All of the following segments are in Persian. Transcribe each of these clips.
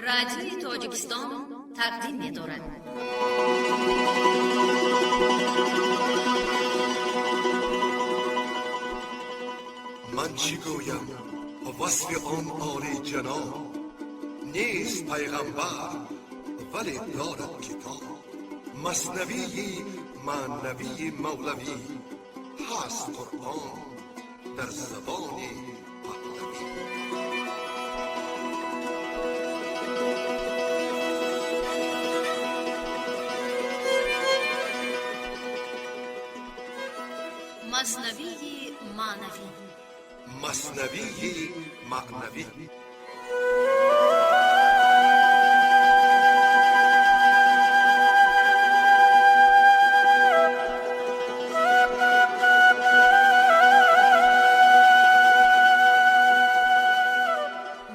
رادیوی تاجیکستان تقدیم می‌دارد. من چی گویم وصف آن عالی جناب، نیست پیغمبر ولی دارد کتاب. مثنوی معنوی مولوی هست قرآن در زبان پهلوی. مثنوی معنوی. مثنوی معنوی.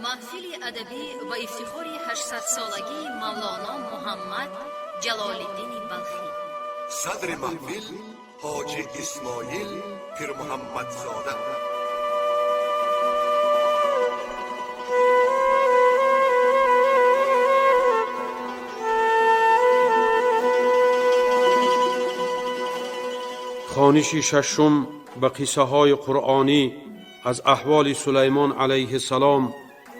محفل ادبی و افتخار 800 سالگی مولانا محمد جلال الدین بلخی. صدر محفل حاجی اسماعیل پیر محمد زاده. خوانش ششم به قصه های قرآنی از احوال سلیمان علیه السلام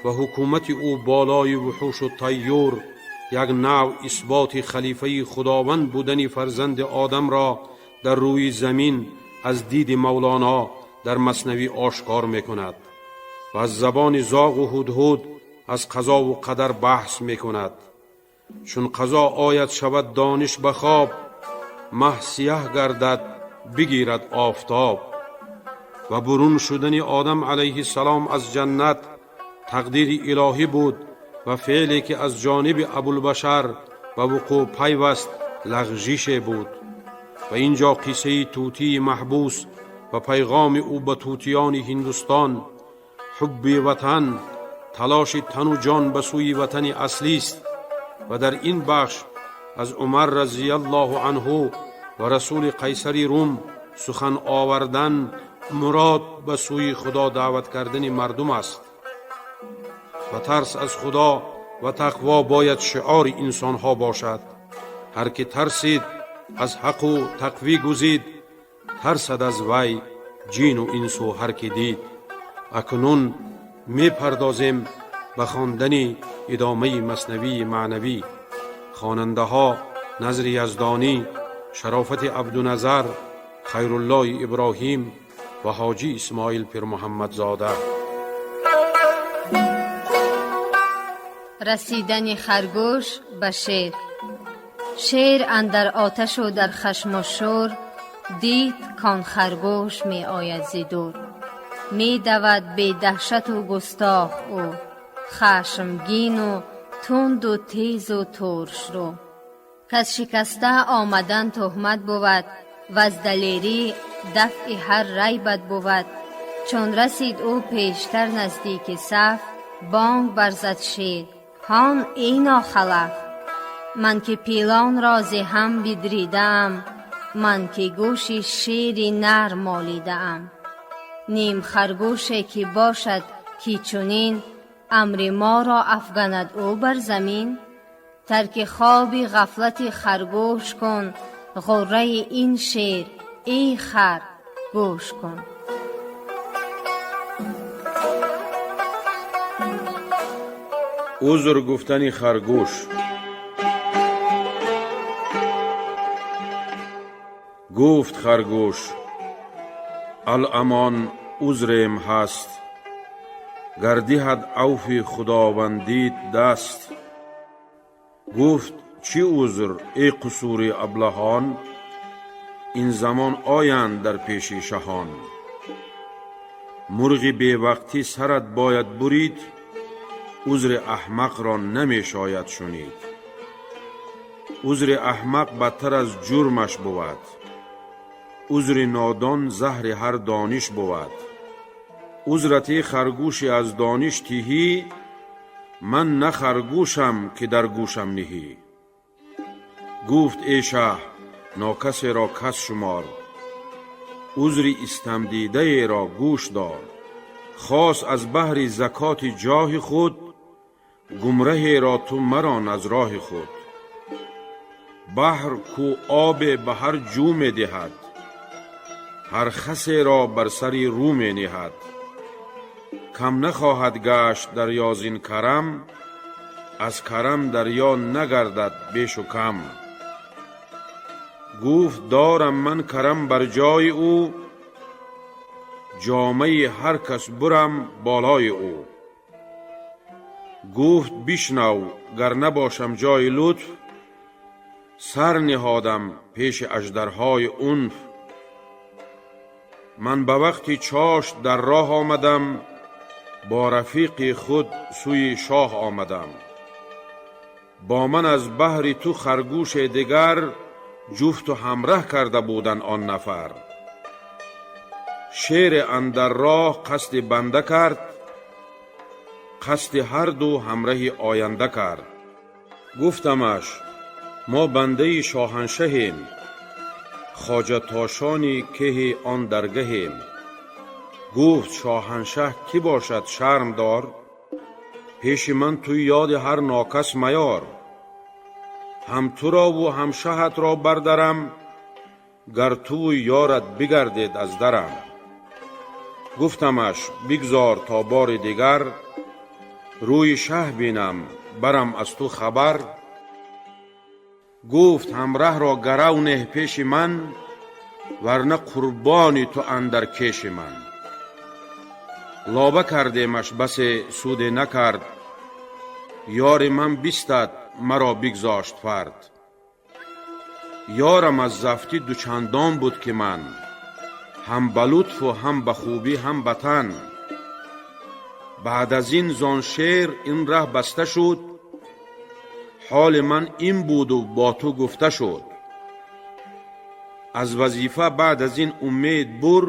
و حکومت او بالای وحوش و طیر، یک نوع اثبات خلیفه خداوند بودن فرزند آدم را در روی زمین از دید مولانا در مثنوی آشکار می کند و از زبان زاغ و هدهد از قضا و قدر بحث می کند. چون قضا آید شود دانش به خواب، مه سیاه گردد بگیرد آفتاب. و برون شدن آدم علیه السلام از جنت تقدیر الهی بود و فعلی که از جانب ابوالبشر و وقوع پیوست لغزش بود. و اینجا قصه طوطی محبوس و پیغام او به طوطیان هندوستان، حب وطن، تلاش تن و جان به سوی وطن اصلی است. و در این بخش از عمر رضی الله عنه و رسول قیصر روم سخن آوردن مراد به سوی خدا دعوت کردن مردم است. و ترس از خدا و تقوا باید شعار انسان ها باشد. هر که ترسید از حق و تقوی گزید، ترسد از وی جین و انس و هر که دید. اکنون می پردازیم به خواندن ادامه مثنوی معنوی. خواننده ها نظر یزدانی، شرافت عبدالنظر، خیرالله ابراهیم و حاجی اسماعیل پیر محمد زاده. رسیدن خرگوش به شیر. شیر اندر آتش و در خشم و شور، دید کان خرگوش می آید ز دور. می دود بی دهشت و گستاخ او، خشمگین و تند و تیز و ترش رو. کز شکسته آمدن تهمت بود و از دلیری دفع هر ریبت بود. چون رسید او پیشتر نزدیک صف، بانگ برزد شیر هان اینا خلف. من که پیلان را ز هم بدریدم، من که گوش شیری نر مالیدم. نیم خرگوشی که باشد که چنین، امر ما را افگند او بر زمین. ترک خواب غفلت خرگوش کن، غره این شیر ای خر گوش کن. عذر گفتن خرگوش. گفت خرگوش الامان عذرم هست، گردیحد عوف خداوندید دست. گفت چی عذر ای قصور ابلهان، این زمان آیند در پیش شهان. مرغ بی وقتی سرت باید برید، عذر احمق را نمی شاید شنید. عذر احمق بدتر از جرمش بود، عذر نادان زهر هر دانش بود. عذرت خرگوش از دانش تیهی، من نه خرگوشم که در گوشم نهی. گفت ای شه ناکس را کس شمار، عذر استمدیده را گوش دار. خاص از بحر زکات جاه خود، گمره را تو مران از راه خود. بحر کو آب به هر جو می دهد، هر خس را بر سری رو می نهد. کم نخواهد گشت دریا زین کرم، از کرم دریا نگردد بیش و کم. گفت دارم من کرم بر جای او، جامه هر کس برم بالای او. گفت بشنو گر نباشم جای لطف، سر نهادم پیش اژدرهای عنف. من به وقتی چاشت در راه آمدم، با رفیق خود سوی شاه آمدم. با من از بهر تو خرگوش دیگر، جفت و همراه کرده بودن آن نفر. شیر اندر راه قصد بنده کرد، قصد هر دو همراه آینده کرد. گفتمش ما بنده شاهنشهیم، خواجه تاشانی که آن درگهیم. گفت شاهنشه کی باشد شرم دار، پیش من تو یاد هر ناکس میار. هم تو را و هم شهت را بردرم، گر تو یارت بگردید از درم. گفتمش بگذار تا بار دیگر، روی شه بینم برم از تو خبر. گفت همره را گرو نه پیش من، ورنه قربانی تو اندر کیش من. لابه کردیمش بس سود نکرد، یار من بیستد مرا بگذاشت فرد. یارم از زفتی دوچندان بود که من، هم به لطف و هم به خوبی هم به تن. بعد از این زان شیر این ره بسته شد، حال من این بود و با تو گفته شد. از وظیفه بعد از این امید بر،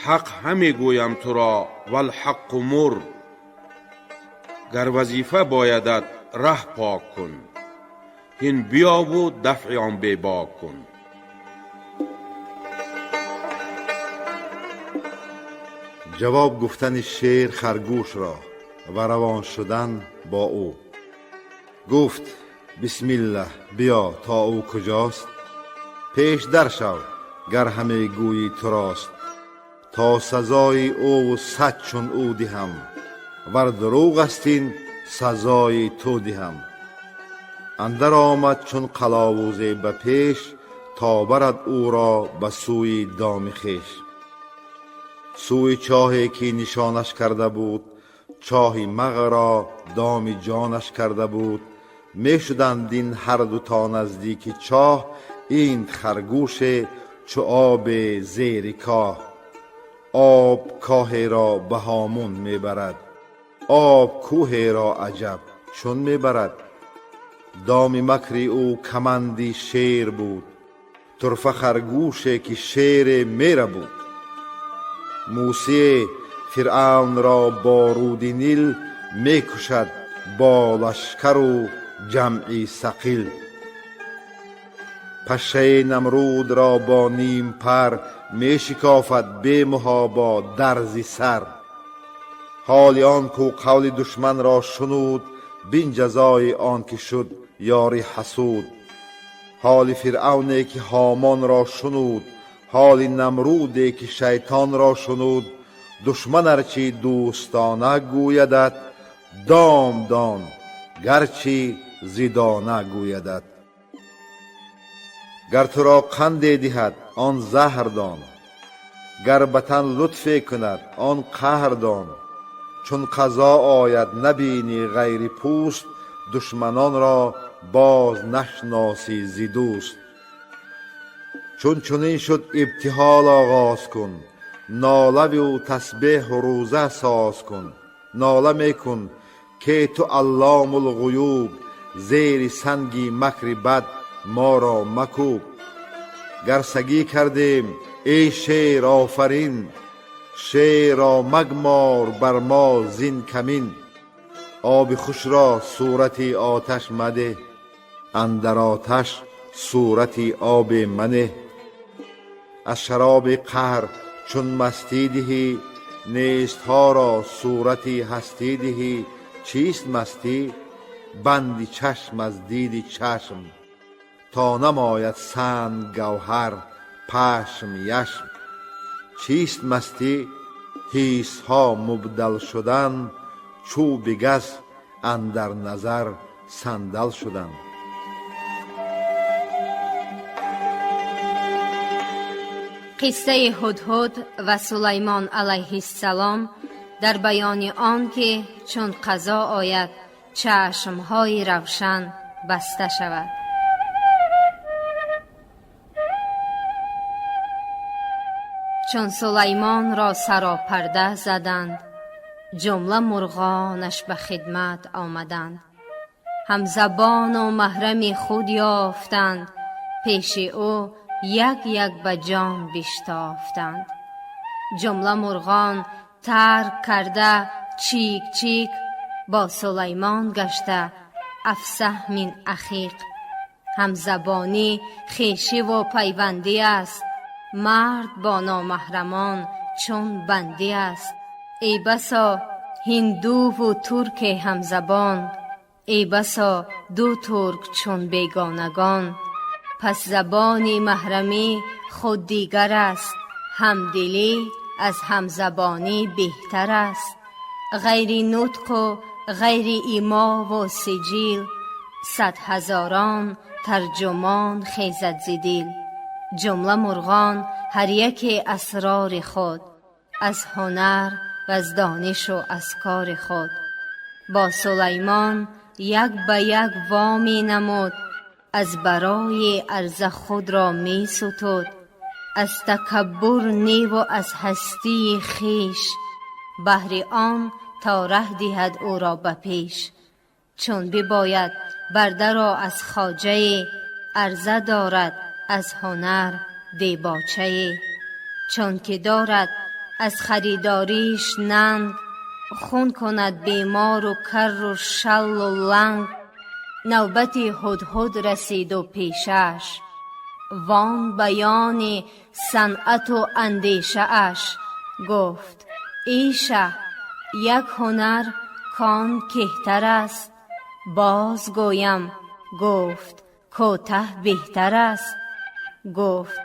حق همی گویم تو را والحق مر. گر وظیفه بایدت ره پاک کن، هین بیا و دفع آن بی باک کن. جواب گفتن شیر خرگوش را و روان شدن با او. گفت بسم الله بیا تا او کجاست، پیش در شو گر همه گویی تو راست. تا سزای او و صد چون او دهم، ور دروغ استین سزای تو دهم. اندر آمد چون قلاوز به پیش، تا برد او را به سوی دام خویش. سوی چاهی که نشانش کرده بود، چاهی مغ را دام جانش کرده بود. می شدند این هر دو تا نزدیک چاه، این خرگوش چو آب زیر کاه. آب کاه را به هامون می برد، آب کوه را عجب چون می برد. دام مکری او کمندی شیر بود، طرفه خرگوشی که شیر میره بود. موسی فرعون را با رود نیل، می کشد با لشکر و جمعی ثقیل. پشه نمرود را با نیم پر، می شکافد بی محابا درزی سر. حال آن کو قول دشمن را شنود، بین جزای آن که شد یاری حسود. حال فرعونی که هامان را شنود، حال نمرودی که شیطان را شنود. دشمن ارچی دوستانه گویدت، دام دان گرچی زیدانه گویدت. گر تو را قند دهد آن زهر دان، گر به تن لطفی کند آن قهر دان. چون قضا آید نبینی غیر پوست، دشمنان را باز نشناسی ز دوست. چون چنین شد ابتهال آغاز کن، ناله و تسبیح و روزه ساز کن. ناله میکن که تو علام الغیوب، زیر سنگی مکر بد ما را مکوب. گر سگی کردیم ای شیر آفرین، شیر را مگمار بر ما زین کمین. آب خوش را صورتی آتش مده، اندر آتش صورتی آب منه. از شراب قهر چون مستی دهی، نیست ها را صورتی هستی دهی. چیست مستی؟ بندی چشم از دید چشم، تا نماید سنگ گوهر پشم یشم. چیست مستی؟ حیث ها مبدل شدن، چوب گز اندر نظر صندل شدن. قصه هدهد و سلیمان علیه السلام در بیان آن که چون قضا آید چشمهای روشن بسته شود. چون سلیمان را سراپرده زدند، جمله مرغانش به خدمت آمدند. همزبان و محرم خود یافتند، پیش او یک یک به جان بشتافتند. جمله مرغان ترک کرده چیک چیک، با سلیمان گشته افصح من اخیق. همزبانی خویشی و پیوندی است، مرد با نامحرمان چون بندی است. ای بسا هندو و ترک همزبان، ای بسا دو ترک چون بیگانگان. پس زبانی محرمی خود دیگر است، همدلی از همزبانی بهتر است. غیر نطق و غیر ایما و سجیل، 100,000 ترجمان خیزد ز دل. جمله مرغان هر یک اسرار خود، از هنر و از دانش و از کار خود. با سلیمان یک به یک وامی نمود، از برای عرض خود را می ستود. از تکبر نی و از هستی خیش، بهر آن تا ره دهد او را به پیش. چون بباید برده را از خواجه، عرضه دارد از هنر دیباچه. چون که دارد از خریداریش ننگ، خون کند بیمار و کر و شل و لنگ. نوبت هدهد رسید و پیشش، وان بیان صنعت و اندیشه اش. گفت ای شه یک هنر کان کهتر است، باز گویم گفت کوته بهتر است. گفت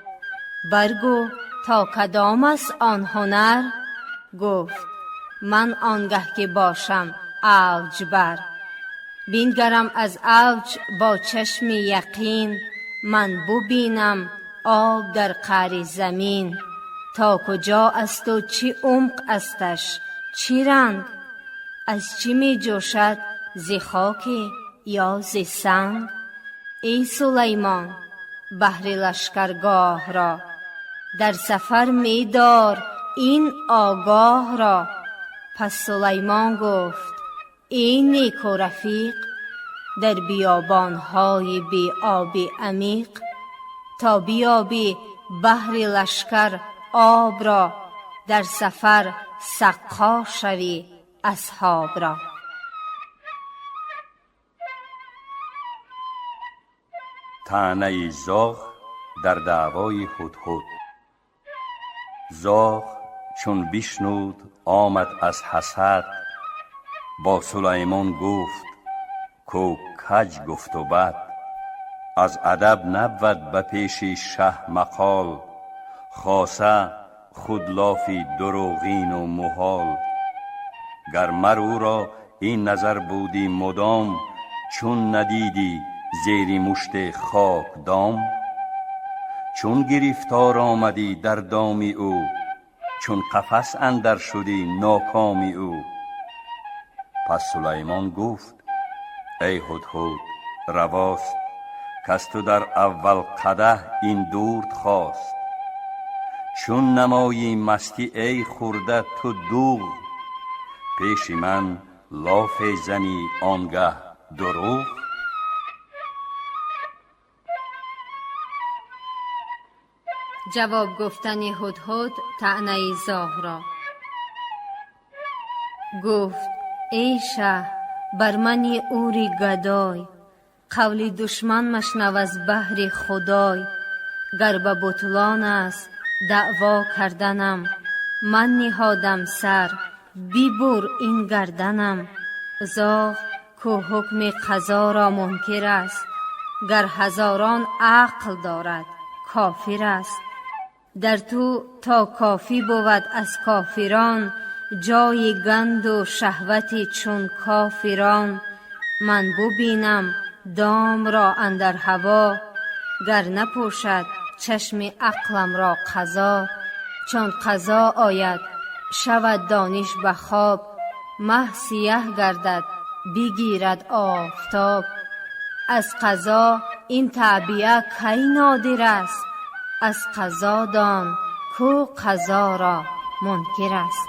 برگو تا کدام است آن هنر؟ گفت من آنگه که باشم اوج بر. بینگرم از اوج با چشم یقین، من ببینم آب در قعر زمین. تا کجا است و چی عمق استش چی رنگ؟ از چی می جوشد ز خاک یا ز سنگ؟ ای سلیمان بهر لشکرگاه را، در سفر می دار این آگاه را. پس سلیمان گفت ای نیکو رفیق، در بیابانهای بی آب عمیق. تا بیابی بهر لشکر آب را، در سفر سقا شوی اصحاب را. طعنه زاغ در دعوای هدهد. زاغ چون بشنود آمد از حسد، با سلیمان گفت کو کج گفت و بد. از ادب نبود به پیش شه مقال، خاصه خود لافی دروغین و محال. گر مر او را این نظر بودی مدام، چون ندیدی زیر مشت خاک دام. چون گرفتار آمدی در دامی او، چون قفس اندر شدی ناکامی او. پس سلیمان گفت ای هدهد رواست، کز تو در اول قدح این درد خواست. چون نمایی مستی ای خورده تو دوغ، پیش من لاف زنی آنگه دروغ. جواب گفتن هدهد طعنه زاغ را. گفت ای شه بر من اوری گدای، قول دشمن مشنو از بهر خدای. گر به بطلان است دعوا کردنم، من نهادم سر ببر این گردنم. زاغ کو حکم قضا را منکر است، گر هزاران عقل دارد کافر است. در تو تا کافی بود از کافران، جای گند و شهوتی چون کافران. من ببینم دام را اندر هوا، گر نپوشد چشم عقلم را قضا. چون قضا آید شود دانش به خواب، مه سیه گردد بگیرد آفتاب. از قضا این تعبیه کی نادر است، از قضا دان کو قضا را منکر است.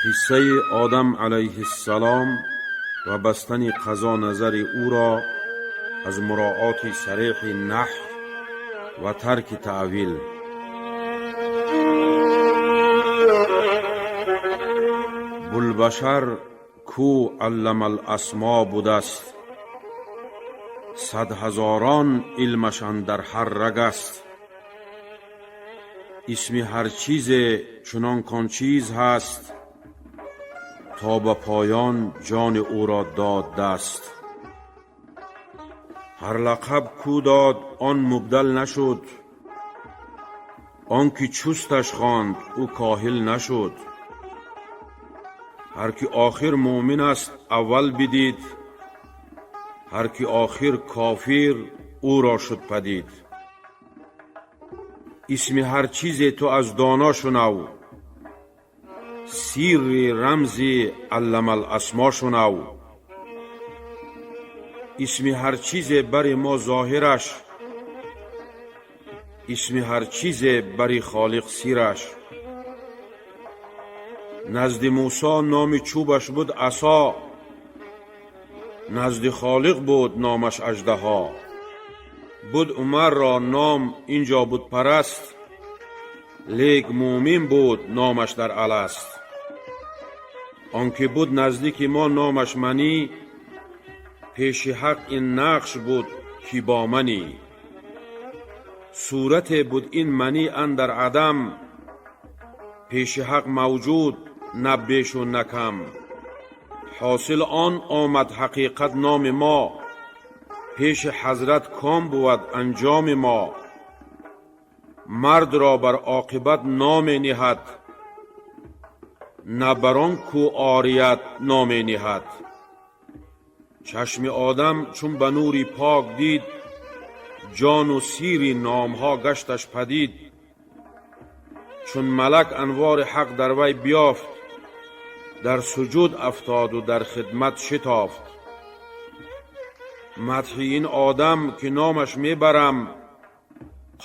قصه آدم علیه السلام و بستن قضا نظر او را از مراعات صریح نحو و ترک تعویل. بوالبشر کو علم الاسما بودست، صد هزاران علمش اندر هر رگ است. اسم هر چیز چنان کان چیز هست، تا به پایان جان او را داد دست. هر لقب کو داد آن مبدل نشد، آنکه چستش خواند او کاهل نشد. هر که آخر مؤمن است اول بدید، هر که آخر کافر او را شد پدید. اسم هر چیز تو از دانا شنو، سیر رمز علم الاسما شنو. اسم هر چیز بر ما ظاهرش، اسم هر چیز بر خالق سیرش. نزد موسی نام چوبش بود عصا، نزد خالق بود نامش اژدها. بود عمر را نام اینجا بود پرست، لیک مومن بود نامش در الست. آنکه بود نزدیک ما نامش منی، پیش حق این نقش بود که با منی. صورت بود این منی اندر عدم، پیش حق موجود نه بیش و نه کم. حاصل آن آمد حقیقت نام ما، پیش حضرت کام بود انجام ما. مرد را بر عاقبت نام نهد، نه بر آن کو عاریت نام نهد. چشم آدم چون به نوری پاک دید، جان و سیر نامها گشتش پدید. چون ملک انوار حق در وی بیافت، در سجود افتاد و در خدمت شتافت. مدح این آدم که نامش میبرم،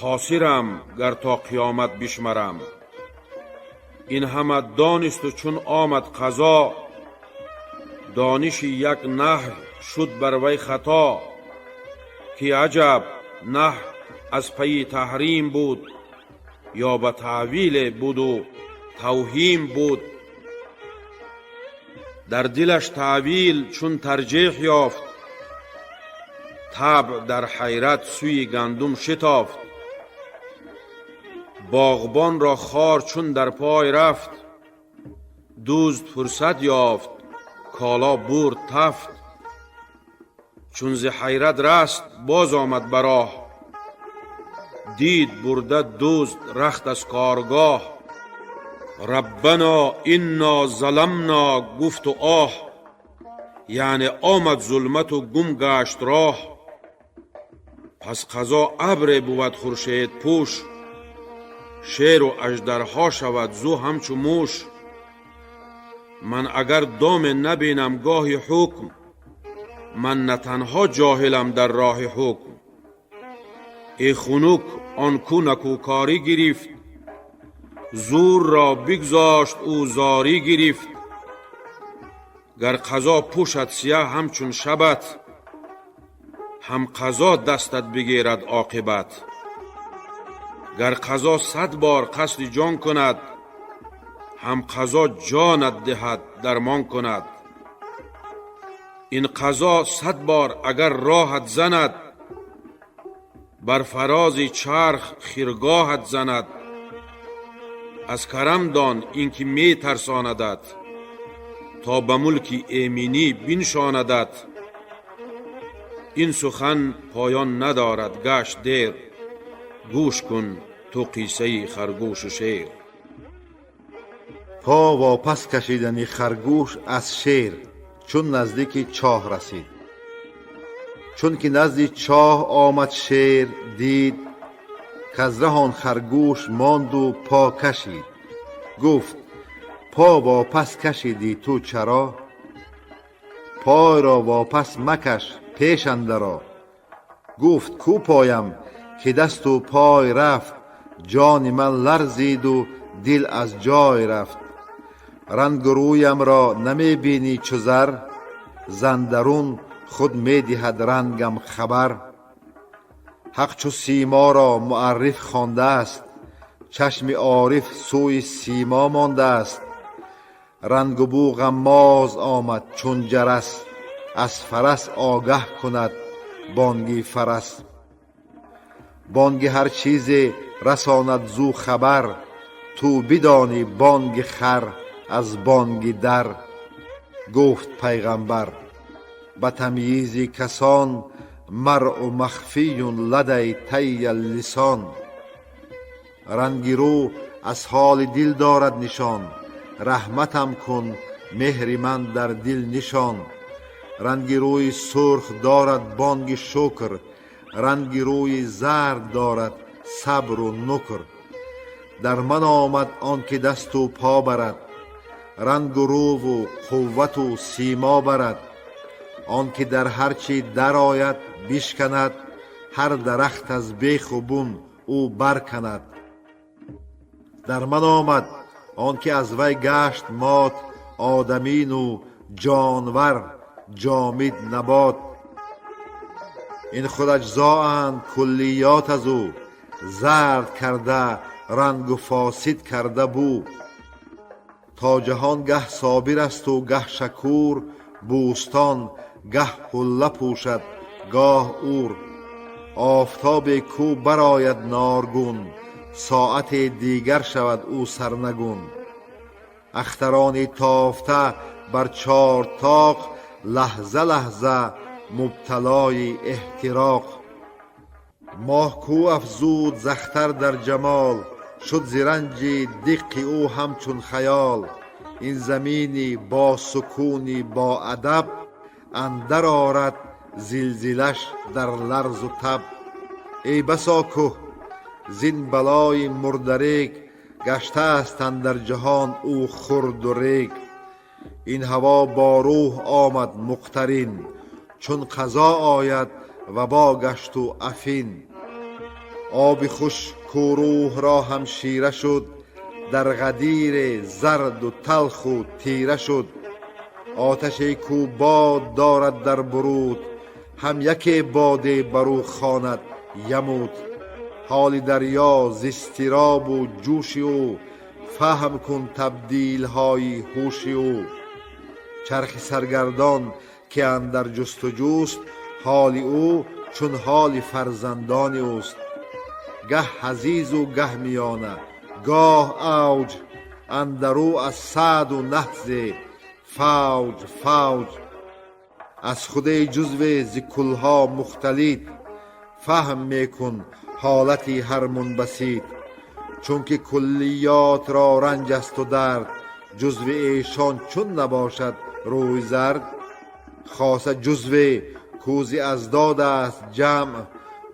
قاصرم گر تا قیامت بشمرم. این همه دانست و چون آمد قضا، دانش یک نحو شد بر وی خطا. که عجب نحو از پی تحریم بود، یا به تعویل بود و توهیم بود. در دلش تعویل چون ترجیح یافت، طبع در حیرت سوی گندم شتافت. باغبان را خار چون در پای رفت، دزد فرصت یافت کالا برد تفت. چون ز حیرت رست باز آمد به راه، دید برده دزد رخت از کارگاه. ربنا انا ظلمنا گفت و آه، یعنی آمد ظلمت و گم گشت راه. پس قضا ابر بود خورشید پوش، شیر و اژدرها شود زو همچو موش. من اگر دام نبینم گاهی حکم، من نه تنها جاهلم در راه حکم. ای خنک آن کو نکوکاری گرفت، زور را بگذاشت او زاری گرفت. گر قضا پوشد سیه همچون شبت، هم قضا دستت بگیرد عاقبت. گر قضا 100 بار قصد جان کند، هم قضا جانت دهد درمان کند. این قضا 100 بار اگر راهت زند، بر فراز چرخ خیرگاهت زند. از کرم دان اینکه می ترساندت، تا به ملک ایمنی بنشاندت. این سخن پایان ندارد گشت دیر، گوش کن تو قصه خرگوش و شیر. پا واپس کشیدنی خرگوش از شیر چون نزدیک چاه رسید. چون که نزدیک چاه آمد شیر دید، کز ره آن خرگوش ماند و پا کشید. گفت پا واپس کشیدی تو چرا؟ پای را واپس مکش پیش اندرا. گفت کو پایم که دست و پای رفت، جان من لرزید و دل از جای رفت. رنگ رویم را نمی بینی چو زر، زندرون خود می دهد رنگم خبر. حق چو سیما را معرف خوانده است، چشم عارف سوی سیما مانده است. رنگ و بو غماز آمد چون جرس، از فرس آگه کند بانگی فرس. بانگ هر چیز رساند زو خبر، تو بدانی بانگ خر از بانگ در. گفت پیغمبر به تمییز کسان، مرء مخفی لدی طی اللسان. رنگ رو از حال دل دارد نشان، رحمتم کن مهر من در دل نشان. رنگ روی سرخ دارد بانگ شکر، رنگ روی زرد دارد صبر و نکر. در من آمد آن که دست و پا برد، رنگ و رو و قوت و سیما برد. آن که در هر چی در آید بشکند، هر درخت از بیخ و بن او برکند. در من آمد آن که از وی گشت مات، آدمین و جانور جامد نبات. این خود اجزااند کلیات از او، زرد کرده رنگ و فاسد کرده بو. تا جهان گه صابر است و گه شکور، بوستان گه حله پوشد گاه اور. آفتاب کو برآید نارگون، ساعت دیگر شود او سرنگون. اختران تافته بر چار طاق، لحظه لحظه مبتلای احتراق. ماه کو افزود زختر در جمال، شد ز رنج دق او همچون خیال. این زمینی با سکونی با ادب، اندر آرد زلزلش در لرز و تب. ای بسا که زین بلای مردریگ، گشته است اندر جهان او خرد و ریگ. این هوا با روح آمد مقترین، چون قضا آید وبا گشت و عفین. آب خوش کو روح را هم شیره شد، در غدیر زرد و تلخ و تیره شد. آتشی کو باد دارد در برود، هم یک باده برو خواند یمود. حال دریا ز اضطراب و جوش او، فهم کن تبدیل های هوش او. چرخ سرگردان که اندر جستجوست، حال او چون حال فرزندان اوست. گه حضیض و گه میانه گاه اوج، اندرو از سعد و نهض فوج فوج. از خود جزو ز کلها مختلط، فهم میکن حالتی هر منبسط. چون که کلیات را رنج است و درد، جزو ایشان چون نباشد روی زرد. خاصه جزو کوزی از داد است جمع،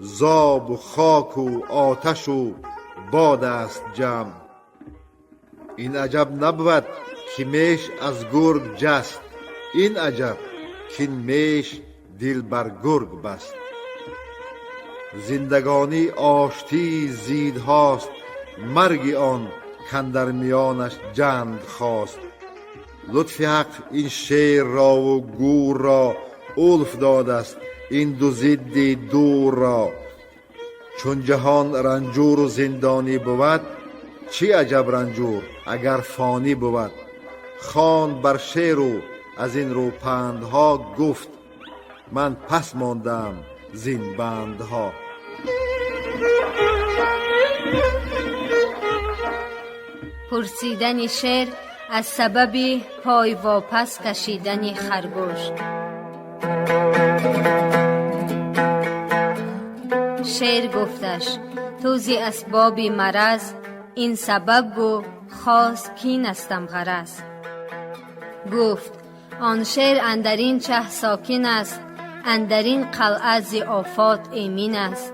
زاب و خاک و آتش و باد است جمع. این عجب نبود که میش از گرگ جست، این عجب که این میش دل بر گرگ بست. زندگانی آشتی زید هاست، مرگ آن کاندر میانش جنگ خواست. لطف حق این شیر را و گور را، الف داده است این دو ضد دور را. چون جهان رنجور و زندانی بود، چی عجب رنجور اگر فانی بود. خان بر شیر و از این رو پندها، گفت من پس ماندم زین بندها. پرسیدن شیر از سبب پای واپس کشیدن خرگوش. شیر گفتش تو زی اسباب مرض، این سبب گو خاص کین استم غرض. گفت آن شیر اندرین چه ساکن است، اندرین قلعه زی آفات ایمین است.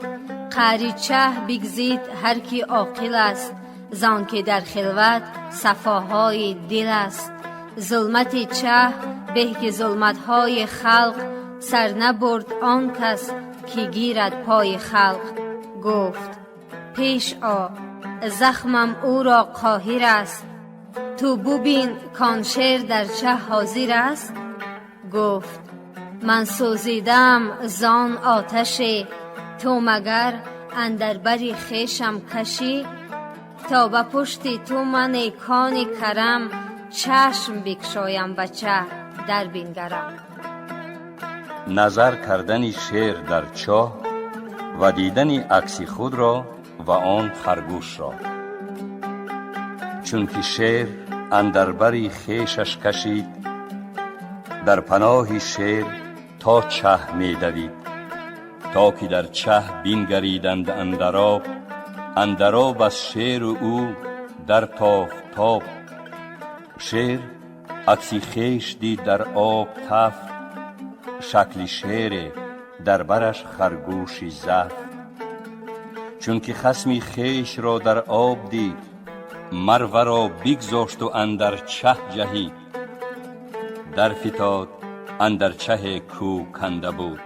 قعری چه بگزید هر کی عاقل است، زان که در خلوت صفاهای دل است. ظلمت چه به که ظلمتهای خلق، سر نبرد آن کس که گیرد پای خلق. گفت پیش آ زخمم او را قاهر است، تو ببین کان شیر در چه حاضر است. گفت من سوزیدم زان آتشی، تو مگر اندر بری خیشم کشی. تا به پشت تو من کان کرم، چشم بکشایم بچه در بینگرم. نظر کردن شیر در چاه و دیدن عکس خود را و آن خرگوش را. چون که شیر اندر بری خیشش کشید، در پناه شیر تا چه می دوید. تا که در چه بینگریدند اندر آب از شیر و او در تافتاب. شیر عکس خیش دید در آب تفت، شکل شیر در برش خرگوشی زفت. چون که خصمی خیش را در آب دید، مرو را بگذاشت و اندر چه جهید. در فتاد اندر چه کو کنده بود،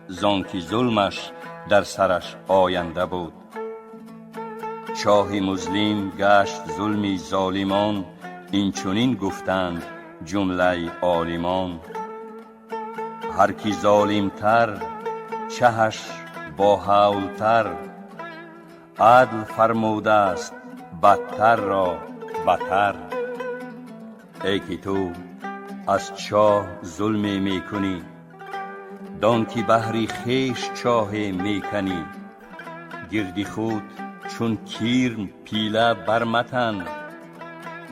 زان که ظلمش در سرش آینده بود. چاه مظلم گشت ظلمی ظالمان، این چنین گفتند جمله عالمان. هر کی ظالمتر چهش با هولتر، عدل فرموده است بدتر را بتر. ای که تو از چاه ظلم می کنی، دان که بحری خیش چاه می کنی. گردی خود چون کیر پیله برمتن،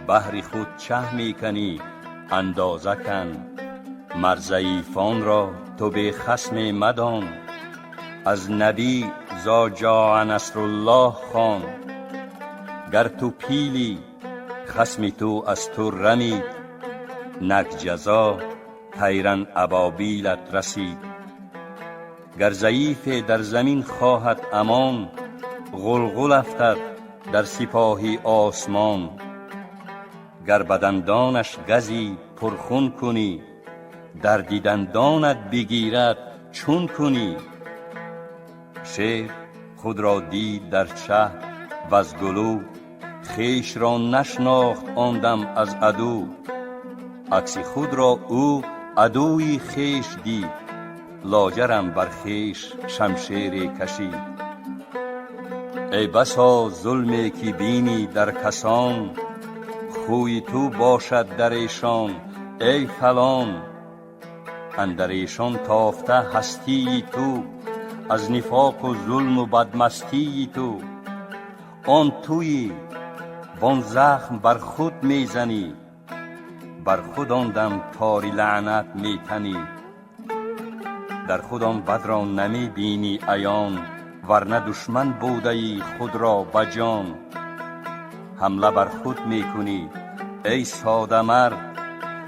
بحری خود چه می کنی اندازه کن. مر ضعیفان را تو به خصم مدان، از نبی زا جاء نصر الله خوان. گر تو پیلی خصم تو از تو رمید، نک جزا طیرا ابابیلت رسید. گر ضعیف در زمین خواهد امان، غلغل افتد در سپاهی آسمان. گر بدندانش گزی پرخون کنی، در دندانت بگیرد چون کنی. شیر خود را دید در چه و از گلو، خیش را نشناخت آن دم از عدو. عکس خود را او عدوی خیش دید، لاجرم بر خیش شمشیر کشید. ای بسا ظلمی که بینی در کسان، خوی تو باشد در ایشان ای فلان. اندر ایشان تافته هستی تو، از نفاق و ظلم و بدمستی تو. آن تویی وان زخم بر خود میزنی، بر خود آن دم تار لعنت میتنی. در خود آن بد را نمی بینی عیان، ورنه دشمن بوده ای خود را بجان. حمله بر خود میکنی ای ساده مرد،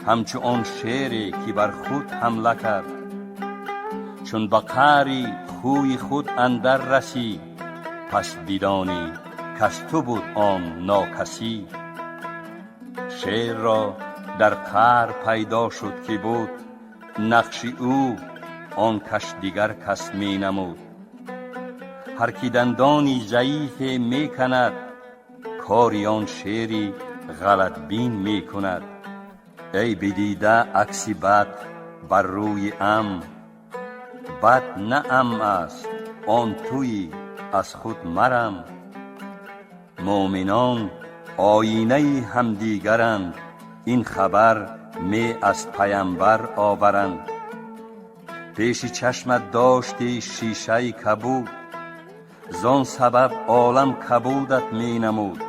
همچو آن شیری که بر خود حمله کرد. چون به قعری خوی خود اندر رسی، پس بدانی کس تو بود آن ناکسی. شیر را در قعر پیدا شد که بود، نقش او آن کش دیگر کس می نمود. هر کی دندانی ضعیف می کند، کاری آن شیری غلط بین می کند. ای بدیده عکس بد بر روی ام، بد نه ام است آن تویی از خود مرم. مؤمنان آینه همدیگرند، این خبر می از پیامبر آورند. پیش چشمت داشتی شیشه کبود، زان سبب عالم کبودت می نمود.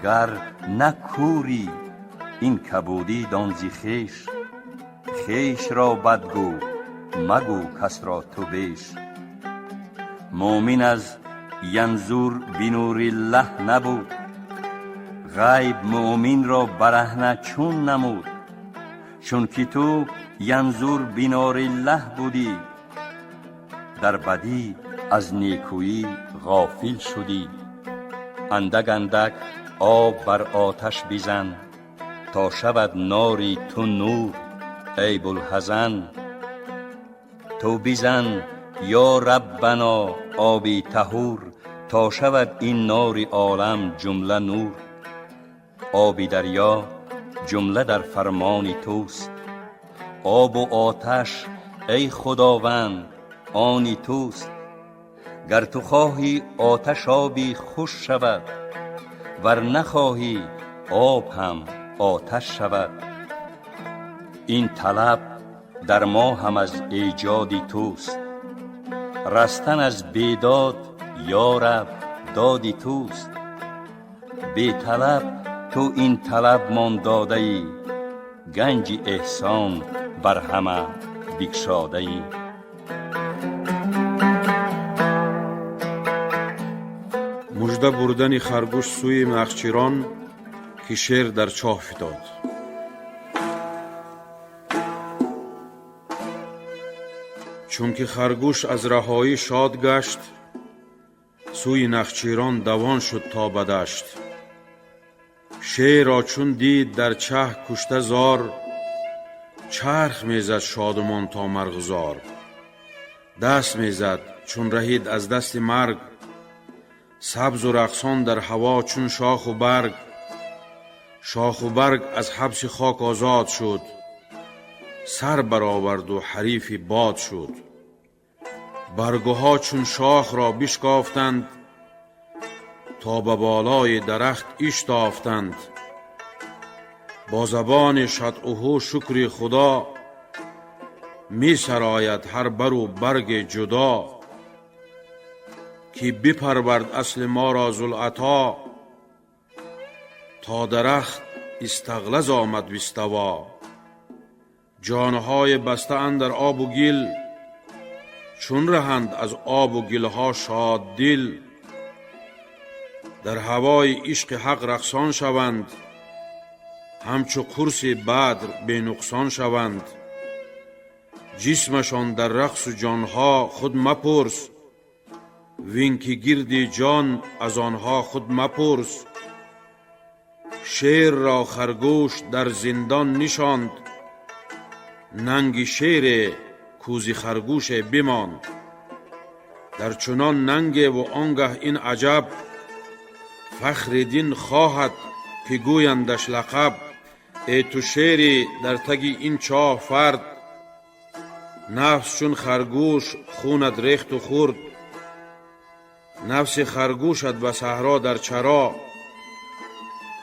گر نه کوری، این کبودی دانزی خیش. خیش را بدگو مگو کس را تو بیش. مومن از ینظور بنور الله نبود، غیب مومن را برهنه چون نمود. چون که تو ینظور بنور الله بودی، در بدی از نیکویی غافل شدی. اندک اندک آب بر آتش بزن، تا شود ناری تو نور ای بوالحزن. تو بزن یا ربنا آبی طهور، تا شود این نار عالم جمله نور. آبی دریا جمله در فرمان توست، آب و آتش ای خداوند آنی توست. گر تو خواهی آتش آبی خوش شود، ور نخواهی آب هم آتش شود. این طلب در ما هم از ایجادی توست، رستن از بیداد یا رب دادی توست. بی طلب تو این طلب مان داده ای، گنج احسان بر همه بگشاده ای. مژده بردن خرگوش سوی نخچیران که شیر در چاه فتاد. چون که خرگوش از رهایی شاد گشت، سوی نخچیران دوان شد تا به دشت. شیر را چون دید در چه کشته زار، چرخ میزد شادمان تا مرغزار. دست میزد چون رهید از دست مرگ، سبز و رقصان در هوا چون شاخ و برگ. شاخ و برگ از حبس خاک آزاد شد، سر برآورد و حریف باد شد. برگها چون شاخ را بشکافتند، تا به بالای درخت ایشتافتند. با زبان شطعه شکر خدا، می سراید هر بر و برگ جدا. که بپرورد اصل ما را ذوالعطا، تا درخت استغلظ آمد واستوا. جانهای بسته اندر آب و گل، چون رهند از آب و گلها شاد دل. در هوای عشق حق رقصان شوند، همچو قرص بدر بی نقصان شوند. جسمشان در رقص و جانها خود مپرس، وین که گردی جان از آنها خود مپرس. شیر را خرگوش در زندان نشاند، ننگ شیر کوزی خرگوش بماند. در چنان ننگ و آنگه این عجب، فخر دین خواهد که گویندش لقب. ای تو شیری در تگی این چاه فرد، نفس چون خرگوش خونت ریخت و خورد. نفس خرگوشت به صحرا در چرا،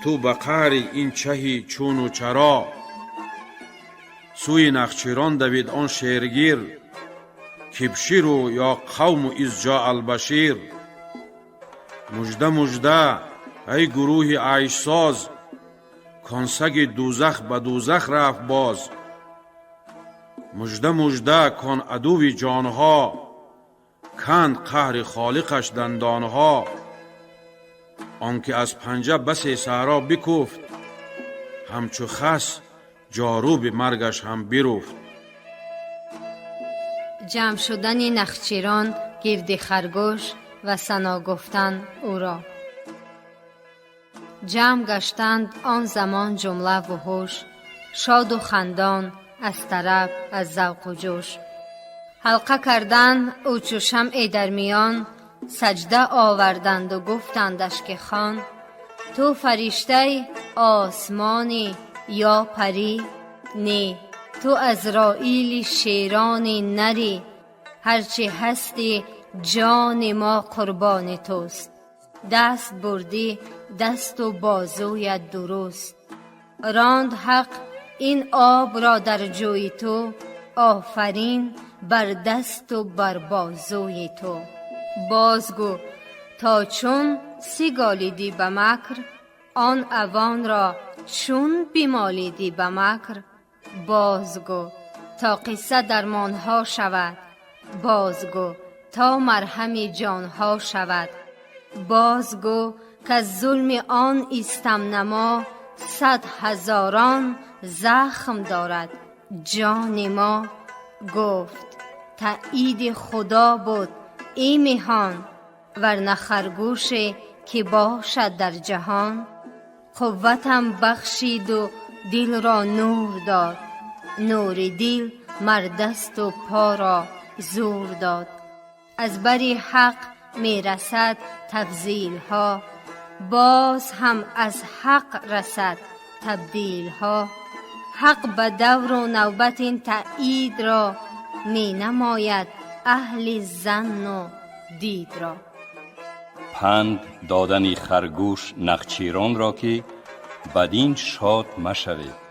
تو به قعر این چهی چون و چرا. سوی نخچیران دوید آن شیرگیر، که بشیرو یا قوم از جا البشیر. مژده مژده ای گروه عیش ساز، کان سگ دوزخ به دوزخ رفت باز. مژده مژده کان عدو جانها، کند قهر خالقش دندانها. آنکه از پنجه بسی صحرا بکفت، همچو خس جاروب مرگش هم برفت. جمع شدن نخچیران گرد خرگوش و ثنا گفتن او را. جمع گشتند آن زمان جمله وحوش، شاد و خندان از طرب از ذوق و جوش. حلقه کردند او چو شمع در میان، سجده آوردند و گفتندش که خان. تو فرشته آسمانی یا پری؟ نی تو عزراییل شیران نری. هرچی هستی جان ما قربان توست، دست بردی دست و بازویت درست. راند حق این آب را در جوی تو، آفرین بر دست و بر بازوی تو. بازگو تا چون سیگالیدی به مکر، آن اوان را چون بیمالیدی به مکر؟ بازگو تا قصه درمانها شود، بازگو تا مرهم جانها شود. بازگو که ظلم آن ایستم نما، 100,000 زخم دارد جان ما. گفت تأیید خدا بود ای میهان، ورنه خرگوشی که باشد در جهان. قوتم بخشید و دل را نور داد، نور دل مر دست و پا را زور داد. از بر حق می رسد تفضیل ها، باز هم از حق رسد تبدیل ها. حق به دور و نوبت این تأیید را، می نماید اهل ظن و دید را. پند دادن خرگوش نخچیران را که بدین شاد مشوید.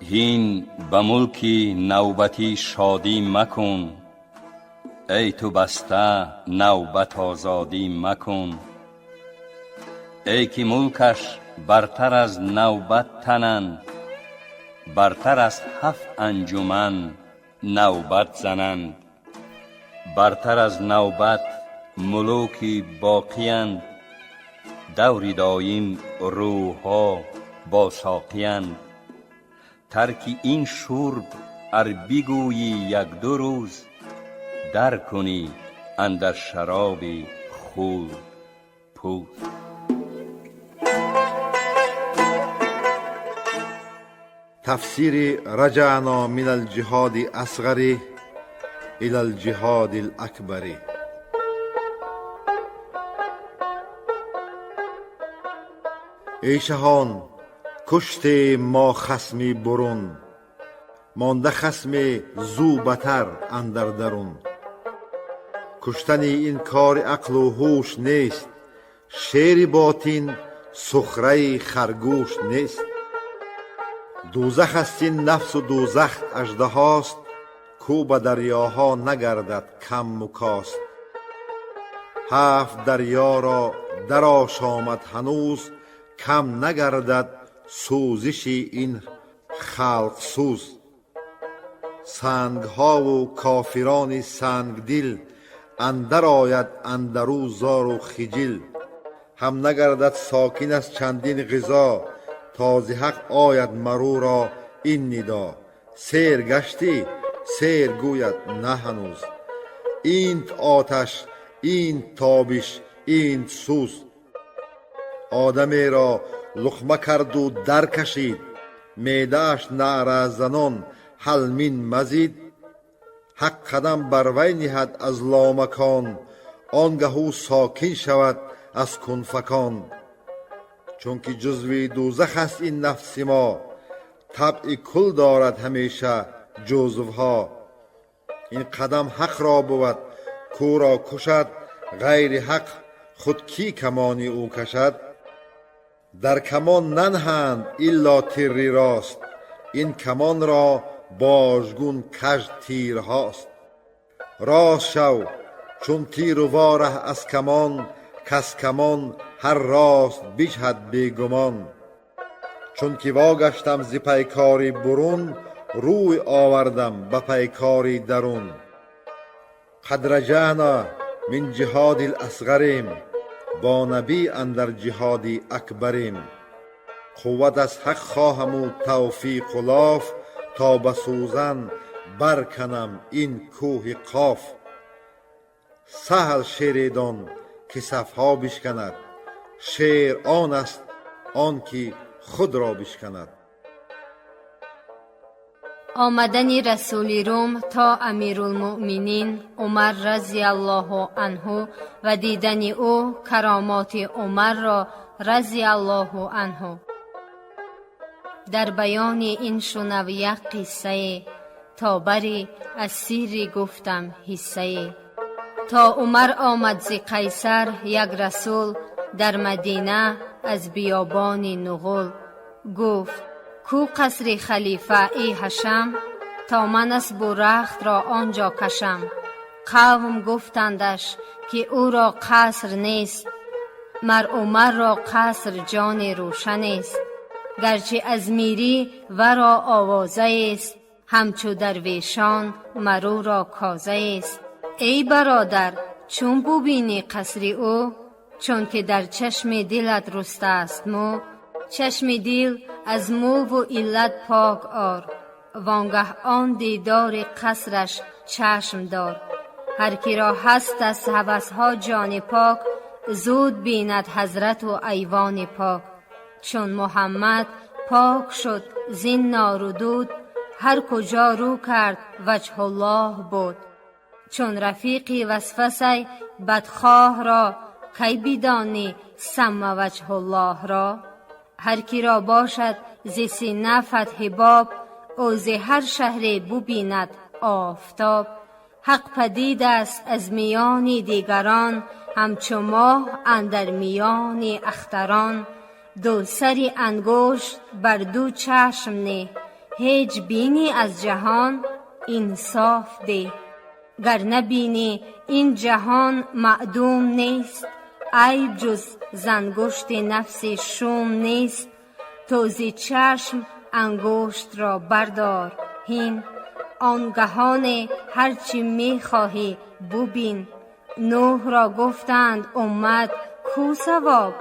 هین به ملکی نوبتی شادی مکن، ای تو بسته نوبت آزادی مکن. ای که ملکش برتر از نوبت تنند، برتر از 7 انجمن نوبت زنند. برتر از نوبت ملوکی باقیند، دوری دایم روحها با ساقیند. ترک این شرب ار بگویی 1-2 روز، در کنی اندر شراب خلد پوز. تفسیر رجعنا من الجهاد الاصغر الى الجهاد الاکبر. ای شهان کشت ما خصمی برون، مانده خصم زو بتر اندر درون. کشتن این کار عقل و هوش نیست، شیر باطن سخره خرگوش نیست. دوزخ است این نفس و دوزخ اژدهاست، کو به دریاها نگردد کم و کاست. 7 دریا را در آشامد هنوز، کم نگردد سوزش این خلق سوز. سنگ ها و کافران سنگ دل، اندر آید اندرو زار و خجل. هم نگردد ساکن از چندین غذا، تازه حق آید مرو را این ندا. سیر گشتی سیر گوید نه هنوز، اینت آتش این تابش این سوز. آدمی را لقمه کرد و در کشید، معده‌اش نعره زنان هل من مزید. حق قدم بر وی نهد از لامکان، آنگه او ساکن شود از کنفکان. چون که جزوی دوزخ است این نفس ما، طبع کل دارد همیشه جزوها. این قدم حق را بود کو را کشد، غیر حق خود کی کمانی او کشد. در کمان ننهند الا تیری راست، این کمان را باژگون کژ تیرهاست. راست شو چون تیر و واره از کمان، کس کمان هر راست بجهد بیگمان. چون که واگشتم ز پیکاری برون، روی آوردم به پیکاری درون. قد رجعنا من جهاد الاصغریم، با نبی اندر جهادی اکبریم. قوت از حق خواهم و توفیق و لاف، تا به سوزن برکنم این کوه قاف. سهل شیریدان که صفها بشکند، شیر آن است آن که خود را بشکند. آمدن رسول روم تا امیرالمؤمنین عمر رضی الله عنه و دیدن او کرامات عمر را رضی الله عنه. در بیان این شنو یک قصه، تا بری از سیری گفتم حصه. تا عمر آمد ز قیصر یک رسول، در مدینه از بیابان نغول. گفت کو قصر خلیفه ای هشم، تا من اسب و رخت را آنجا کشم. قوم گفتندش که او را قصر نیست، مر عمر را قصر جان روشن است، گرچه از میری ورا آوازه است، همچو درویشان مرو را کازه است. ای برادر چون ببینی قصر او، چون که در چشم دلت رسته است مو. چشم دل از مو و علت پاک آر، وانگه آن دیدار قصرش چشم دار. هر کی را هست از هوسها جان پاک، زود بیند حضرت و ایوان پاک. چون محمد پاک شد زین نار و دود، هر کجا رو کرد وجه الله بود. چون رفیقی وسوسه بدخواه را، کی بدانی سم وجه الله را. هر کی را باشد ز سینه فتح باب، او ز هر شهر ببیند آفتاب. حق پدید است از میان دیگران، همچو ماه اندر میان اختران. دو سری انگشت بر دو چشم نه، هیچ بینی از جهان انصاف ده. گر نبینی این جهان معدوم نیست، عیب جز زنگشت نفس شوم نیست. تو ز چشم انگشت را بردار هین، آنگهان هرچی می خواهی ببین. نوح را گفتند امت کو ثواب،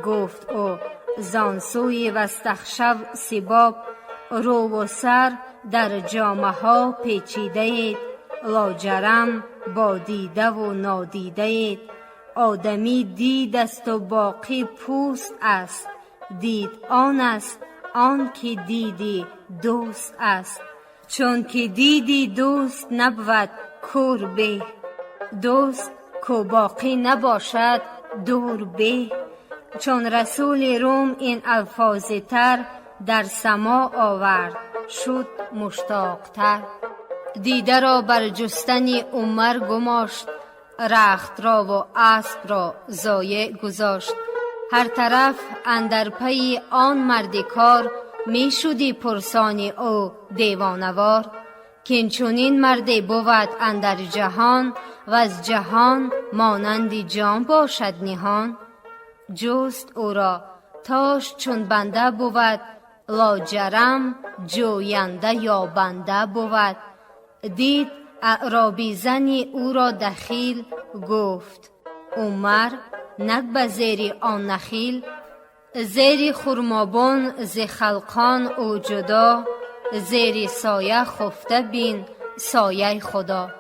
گفت او زان سوی واستخشب سباب. رو و سر در جامه ها پیچیده اید، لاجرم با دیده و نادیده اید. آدمی دید است و باقی پوست است، دید آن است آن که دیدی دوست است. چون که دیدی دوست نبود کور به، دوست کو باقی نباشد دور به. چون رسول روم این الفاظ تر، در سما آورد شد مشتاق تر. دیده را بر جستن عمر گماشت، رخت را و اسب را ضایع گذاشت. هر طرف اندر پی آن مرد کار، می شدی پرسان او دیوانوار. که چنین مرد بود اندر جهان، و از جهان مانند جان باشد نهان. جست او را تاش چون بنده بود، لاجرم جوینده یا بنده بود. دید اعرابی زنی او را دخیل، گفت عمر نک به زیر آن نخیل. زیر خرمابون ز خلقان او جدا، زیر سایه خفته بین سایه خدا.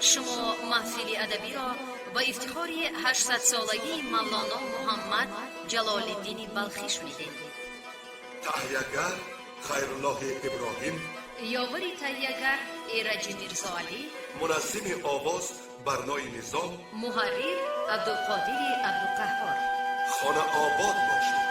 شما محفل ادبی را با افتخار 800 سالگی مولانا محمد جلال الدین بلخی شنیدید. تهیه‌گر خیرالله ابراهیم، یاوری تهیه‌گر ایرج میرزا علی، منظم آواز برنای نظام، محرر عبدالقادر عبدالقهار. خانه آباد باشید.